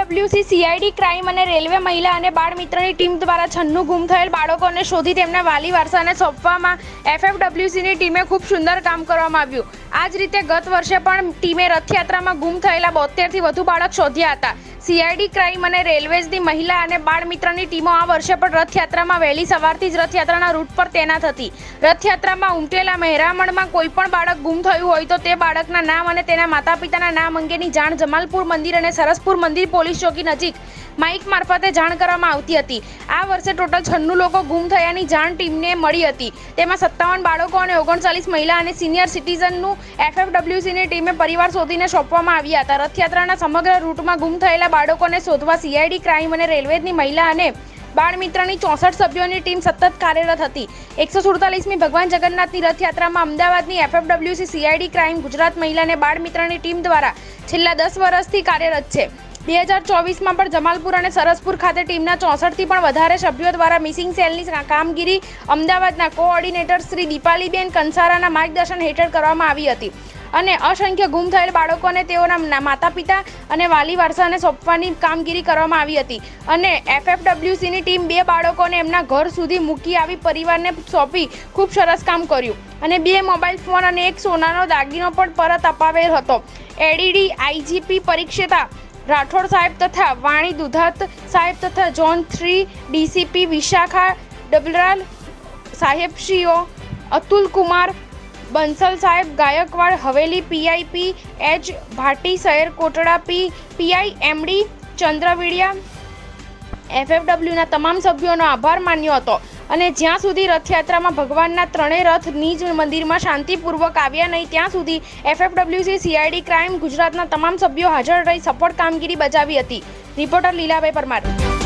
એફએફડબ્લ્યુસી CID crime અને railway મહિલા અને બાળ મિત્રની ટીમ દ્વારા 96 ગુમ થયેલ બાળકોને શોધી તેમના વાલી વારસાને સોંપવામાં એફએફડબ્લ્યુસીની ટીમે ખૂબ સુંદર કામ કરવામાં આવ્યું। આ જ રીતે ગત વર્ષે પણ ટીમે રથયાત્રામાં ગુમ થયેલા 72થી વધુ બાળક શોધ્યા હતા। સીઆઈડી ક્રાઇમ અને રેલવેઝની મહિલા અને બાળ મિત્રની ટીમો આ વર્ષે પણ રથયાત્રામાં વહેલી સવારથી જ રથયાત્રાના રૂટ પર તૈનાત હતી। રથયાત્રામાં ઉમટેલા મહેરામણમાં કોઈ પણ બાળક ગુમ થયું હોય તો તે બાળકના નામ અને તેના માતા પિતાના નામ અંગેની જાણ જમાલપુર મંદિર અને સરસપુર મંદિર પોલીસ ચોકી નજીક માઇક મારફતે જાણ કરવામાં આવતી હતી। આ વર્ષે ટોટલ 96 લોકો ગુમ થયાની જાણ ટીમને મળી હતી। તેમાં 57 બાળકો અને 39 મહિલા અને સિનિયર સિટીઝનનું એફએફડબ્લ્યુસીની ટીમે પરિવાર શોધીને સોંપવામાં આવ્યા હતા। રથયાત્રાના સમગ્ર રૂટમાં ગુમ થયેલા બાળકોને શોધવા સીઆઈડી ક્રાઇમ અને રેલવેની મહિલા અને બાળ મિત્રની 64 સભ્યોની ટીમ સતત કાર્યરત હતી। 147મી ભગવાન જગન્નાથની રથયાત્રામાં અમદાવાદની એફએફડબ્લ્યુસી સીઆઈડી ક્રાઇમ ગુજરાત મહિલા અને બાળ મિત્રની ટીમ દ્વારા છેલ્લા 10 વર્ષથી કાર્યરત છે। 2024માં પણ જમાલપુર અને સરસપુર ખાતે ટીમના 64થી પણ વધારે સભ્યો દ્વારા મિસિંગ સેલની કામગીરી અમદાવાદના કોઓર્ડિનેટર શ્રી દીપાલીબેન કંસારાના માર્ગદર્શન હેઠળ કરવામાં આવી હતી અને અસંખ્ય ગુમ થયેલ બાળકોને તેઓના માતા પિતા અને વાલી વારસાને સોંપવાની કામગીરી કરવામાં આવી હતી અને એફએફડબ્લ્યુસીની ટીમ 2 બાળકોને એમના ઘર સુધી મૂકી આવી પરિવારને સોંપી ખૂબ સરસ કામ કર્યું અને 2 મોબાઈલ ફોન અને 1 સોનાનો દાગીનો પણ પરત અપાવેલ હતો। એડીડી આઈજીપી પરીક્ષિતા રાઠોડ સાહેબ તથા વાણી દુધાત સાહેબ તથા ઝોન 3 ડીસીપી વિશાખા ડબરાલ સાહેબશ્રીઓ અતુલ કુમાર બંસલ સાહેબ ગાયકવાડ હવેલી પીઆઈપી એચ ભાટી શહેર કોટડા પીઆઈ એમડી ચંદ્રવીડિયા એફએફડબ્લ્યુના તમામ સભ્યોનો આભાર માન્યો હતો અને જ્યાં સુધી રથયાત્રામાં ભગવાનના 3 રથ નિજ મંદિરમાં શાંતિપૂર્વક આવ્યા નહીં ત્યાં સુધી એફએફડબ્લ્યુસી સીઆઈડી ક્રાઇમ ગુજરાતના તમામ સભ્યો હાજર રહી સપોર્ટ કામગીરી બજાવી હતી। રિપોર્ટર લીલાભાઈ પરમાર।